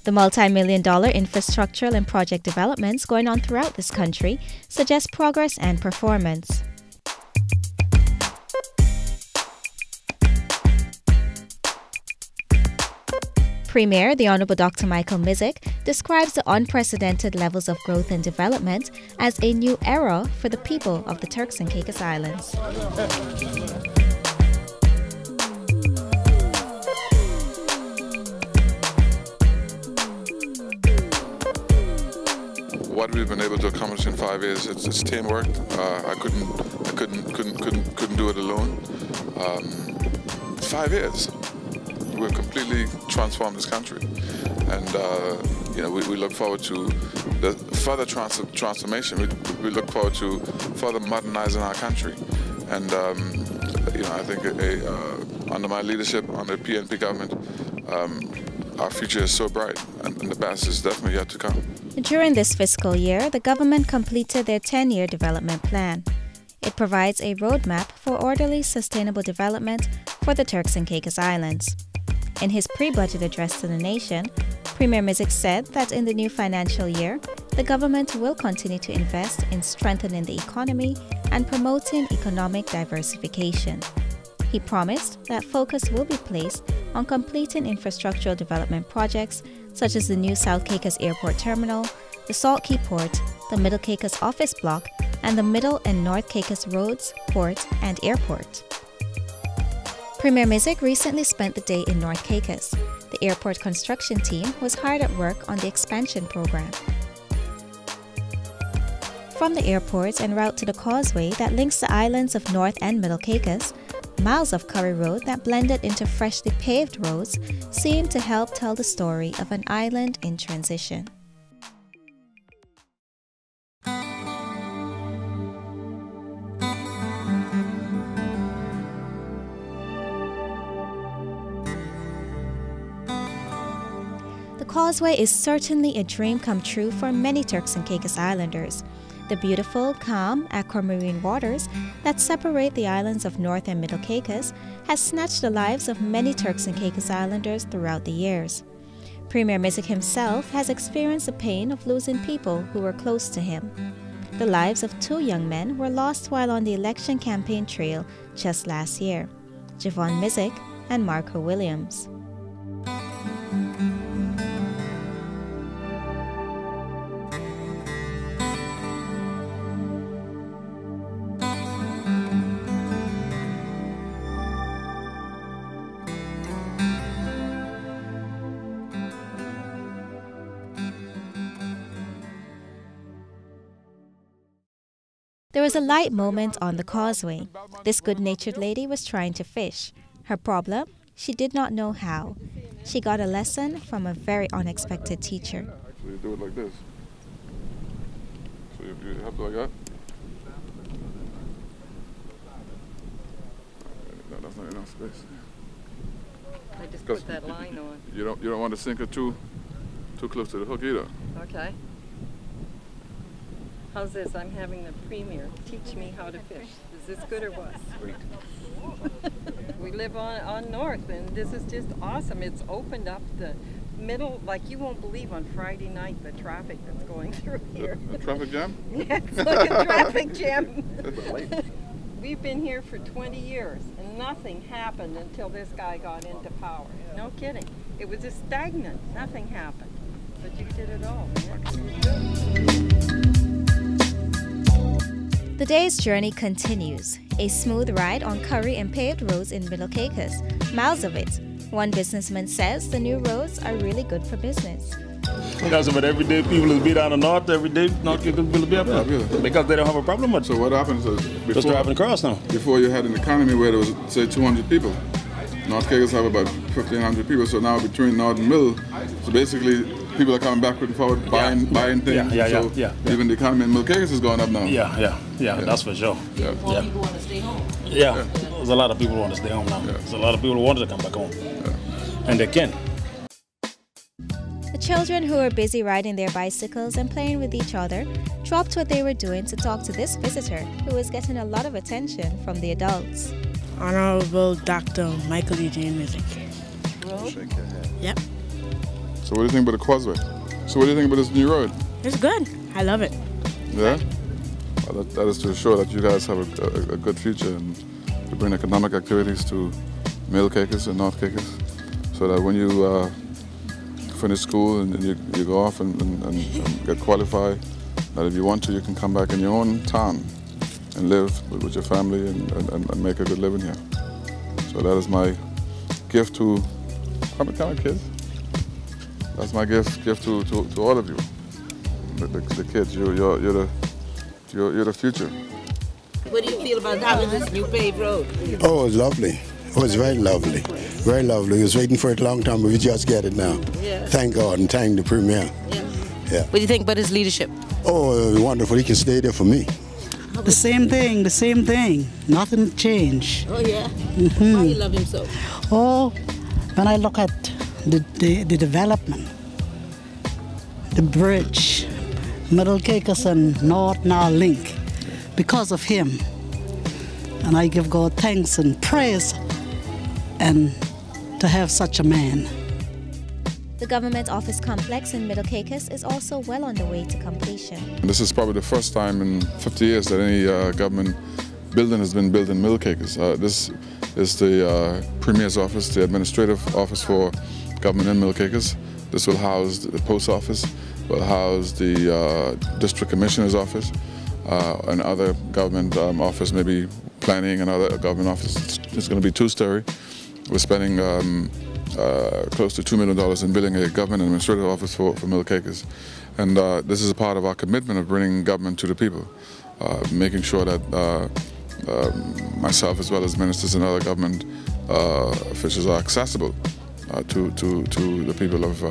The multi-million-dollar infrastructural and project developments going on throughout this country suggest progress and performance. Premier, the Honorable Dr. Michael Mizik, describes the unprecedented levels of growth and development as a new era for the people of the Turks and Caicos Islands. What we've been able to accomplish in 5 years, it's teamwork. I couldn't do it alone. 5 years. We've completely transformed this country, and we look forward to the further transformation. We look forward to further modernizing our country, and I think under my leadership, under the PNP government, our future is so bright, and the best is definitely yet to come. During this fiscal year, the government completed their 10-year development plan. It provides a roadmap for orderly, sustainable development for the Turks and Caicos Islands. In his pre-budget address to the nation, Premier Mizik said that in the new financial year, the government will continue to invest in strengthening the economy and promoting economic diversification. He promised that focus will be placed on completing infrastructural development projects such as the new South Caicos Airport Terminal, the Salt Key Port, the Middle Caicos Office Block, and the Middle and North Caicos Roads, Port, and Airport. Premier Mizik recently spent the day in North Caicos. The airport construction team was hard at work on the expansion program. From the airport en route to the causeway that links the islands of North and Middle Caicos, miles of Curry Road that blended into freshly paved roads seemed to help tell the story of an island in transition. The causeway is certainly a dream come true for many Turks and Caicos Islanders. The beautiful, calm, aquamarine waters that separate the islands of North and Middle Caicos has snatched the lives of many Turks and Caicos Islanders throughout the years. Premier Mizik himself has experienced the pain of losing people who were close to him. The lives of 2 young men were lost while on the election campaign trail just last year, Javon Mizik and Marco Williams. There was a light moment on the causeway. This good-natured lady was trying to fish. Her problem? She did not know how. She got a lesson from a very unexpected teacher. Actually, you do it like this. So you have to like that. No, that's not enough space. I just put that line on. You don't want to sink it too close to the hook either. Okay. How's this? I'm having the premier teach me how to fish. Is this good or what? Sweet. We live on North, and this is just awesome. It's opened up the middle, like you won't believe on Friday night the traffic that's going through here. A traffic jam? Yeah, it's like a traffic jam. We've been here for 20 years, and nothing happened until this guy got into power. No kidding. It was just stagnant. Nothing happened. But you did it all, man. The day's journey continues. A smooth ride on curry and paved roads in Middle Caicos. Miles of it. One businessman says the new roads are really good for business. Because but every day people will be down the north, every day North Caicos will be up there. Because they don't have a problem with it. So what happens is just driving across now. Before you had an economy where there was, say, 200 people. North Caicos have about 1,500 people, so now between North and Middle, so basically people are coming backward and forward, buying things. So even the economy in Middle Caicos is going up now. Yeah, that's for sure. More people want to stay home. Yeah, there's a lot of people who want to stay home now. There's a lot of people who wanted to come back home. And they can. The children who were busy riding their bicycles and playing with each other dropped what they were doing to talk to this visitor who was getting a lot of attention from the adults. Honorable Dr. Michael Eugene Mizik. Shake your head. Yep. So what do you think about the causeway? So what do you think about this new road? It's good. I love it. Yeah? Well, that is to assure that you guys have a good future and to bring economic activities to Middle Caicos and North Caicos, so that when you finish school and you go off and get qualified, that if you want to, you can come back in your own town and live with your family and make a good living here. So that is my gift to, how many kids? That's my gift to all of you, the kids. You're the future. What do you feel about having this new paved road? Oh, it was lovely. It was very lovely. Very lovely. We was waiting for it a long time, but we just get it now. Yeah. Thank God and thank the Premier. Yeah. Yeah. What do you think about his leadership? Oh, wonderful. He can stay there for me. The same thing. Nothing changed. Oh, yeah? Mm-hmm. Why you love him so? Oh, when I look at the development, the bridge, Middle Caicos and North now link, because of him. And I give God thanks and praise and to have such a man. The government office complex in Middle Caicos is also well on the way to completion. This is probably the first time in 50 years that any government building has been built in Middle Caicos. This is the Premier's office, the administrative office for government in Middle Caicos. This will house the post office, will house the district commissioner's office, and other government office, maybe planning and other government office. It's going to be two-story. We're spending close to $2 million in building a government administrative office for Middle Caicos. And this is a part of our commitment of bringing government to the people, making sure that myself as well as ministers and other government officials are accessible to the people of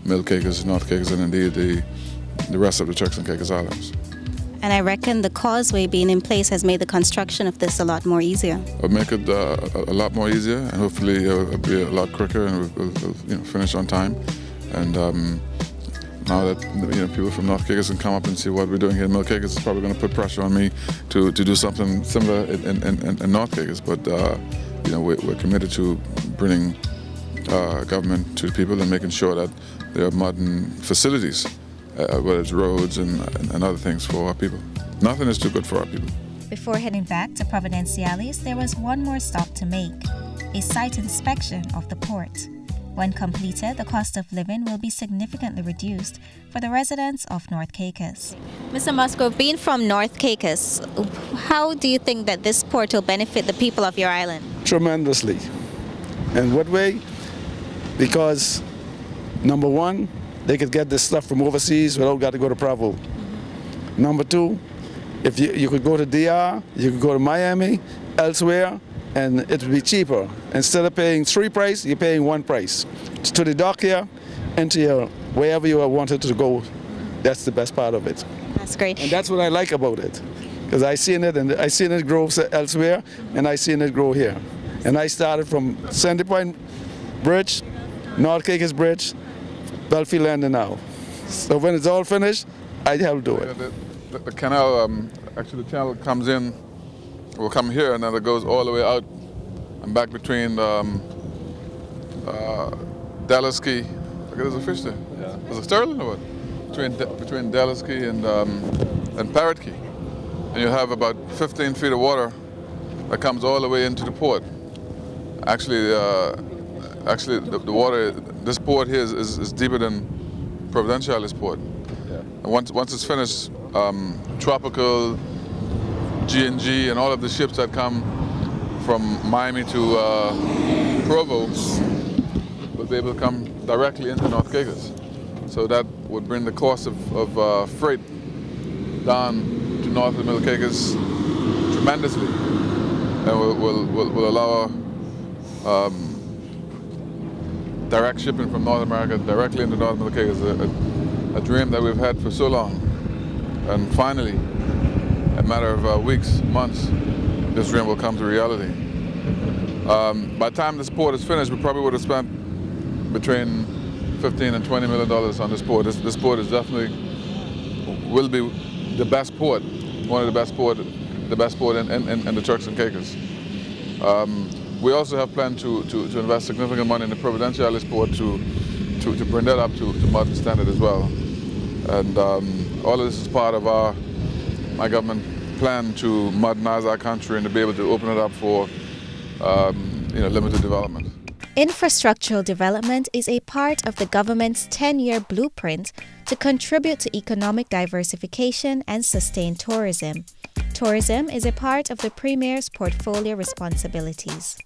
Middle Caicos, North Caicos, and indeed the rest of the Turks and Caicos Islands. And I reckon the causeway being in place has made the construction of this a lot more easier. It'll make it a lot more easier, and hopefully it'll be a lot quicker, and we'll finish on time. And now that people from North Caicos can come up and see what we're doing here in Middle Caicos, it's probably going to put pressure on me to do something similar in North Caicos. But we're committed to bringing government to the people and making sure that there are modern facilities, whether it's roads and other things for our people. Nothing is too good for our people. Before heading back to Providenciales, there was one more stop to make, a site inspection of the port. When completed, the cost of living will be significantly reduced for the residents of North Caicos. Mr. Musgrove, being from North Caicos, how do you think that this port will benefit the people of your island? Tremendously. In what way? Because, number one, they could get this stuff from overseas without got to go to Provo. Number two, if you could go to DR, you could go to Miami, elsewhere, and it would be cheaper. Instead of paying three price, you're paying one price. To the dock here, and to your, wherever you wanted to go, that's the best part of it. That's great. And that's what I like about it. Because I seen it grow elsewhere, and I seen it grow here. And I started from Sandy Point Bridge, North Caicos Bridge, Belfield Landing now. So when it's all finished, I help do it. The canal, actually the channel comes in, will come here, and then it goes all the way out and back between Delaski. Look, there's a fish there. Yeah. There's a sterling or what? Between Delaski and Parrot Key. And you have about 15 feet of water that comes all the way into the port. Actually, the water, this port here is deeper than Providenciales port. Yeah. And once it's finished, Tropical, G&G, and all of the ships that come from Miami to Provo will be able to come directly into North Caicos. So that would bring the cost of freight down to north of Middle Caicos tremendously, and will allow direct shipping from North America directly into North Middle Caicos, a dream that we've had for so long. And finally, in a matter of weeks, months, this dream will come to reality. By the time this port is finished, we probably would have spent between $15 and $20 million on this port. This port is definitely, will be the best port, one of the best port in the Turks and Caicos. We also have planned to invest significant money in the Providenciales port to to bring that up to modern standard as well. And all of this is part of my government plan to modernize our country and to be able to open it up for limited development. Infrastructural development is a part of the government's 10-year blueprint to contribute to economic diversification and sustain tourism. Tourism is a part of the Premier's portfolio responsibilities.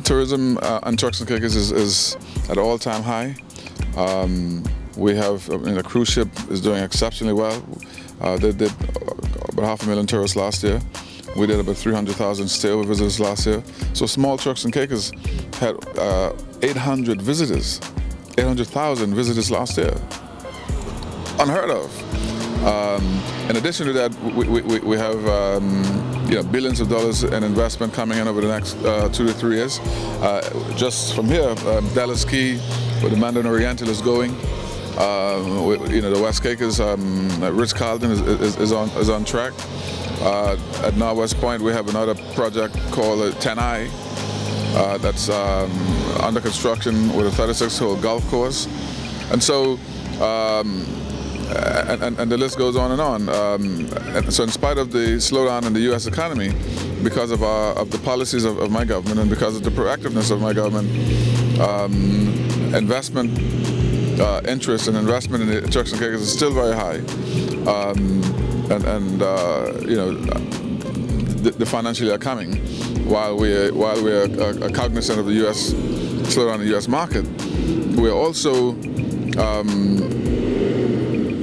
Tourism on Turks and Caicos is at an all-time high. We have a cruise ship is doing exceptionally well. They did about 500,000 tourists last year. We did about 300,000 stay-over visitors last year. So small Turks and Caicos had 800 visitors, 800,000 visitors last year. Unheard of. In addition to that, we have billions of dollars in investment coming in over the next 2 to 3 years. Just from here, Dallas Key, where the Mandarin Oriental is going. The West Caicos, Ritz-Carlton is on track. At Northwest Point, we have another project called 10I that's under construction with a 36-hole golf course, and so and the list goes on and on. And so, in spite of the slowdown in the U.S. economy, because of the policies of my government and because of the proactiveness of my government, investment interest and investment in the Turks and Caicos is still very high. The financially are coming while we're cognizant of the U.S. slowdown in the U.S. market. We're also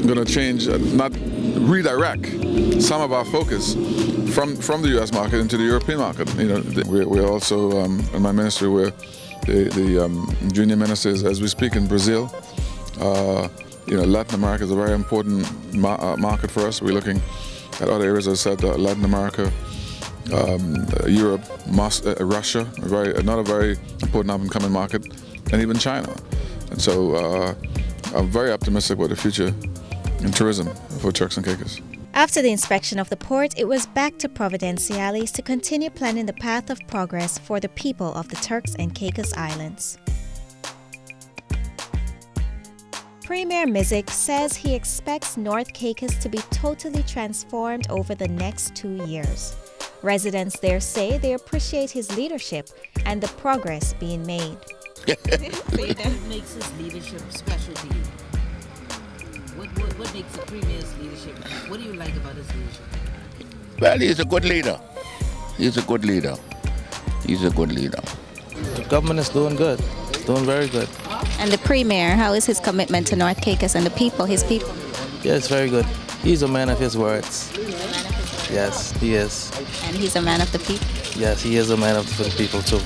going to change, not redirect some of our focus from the U.S. market into the European market. We're also in my ministry, we're the junior ministers as we speak in Brazil. Latin America is a very important market for us. We're looking at other areas, as I said, Latin America, Europe, Russia, another very important up-and-coming market, and even China. And so I'm very optimistic about the future in tourism for Turks and Caicos. After the inspection of the port, it was back to Providenciales to continue planning the path of progress for the people of the Turks and Caicos Islands. Premier Mizik says he expects North Caicos to be totally transformed over the next 2 years. Residents there say they appreciate his leadership and the progress being made. What makes his leadership special to you? What makes the Premier's leadership? What do you like about his leadership? Well, he's a good leader. He's a good leader. He's a good leader. The government is doing good. It's doing very good. And the Premier, how is his commitment to North Caicos and the people, his people? Yeah, it's very good. He's a man of his words. Yes, he is. And he's a man of the people? Yes, he is a man of the people too.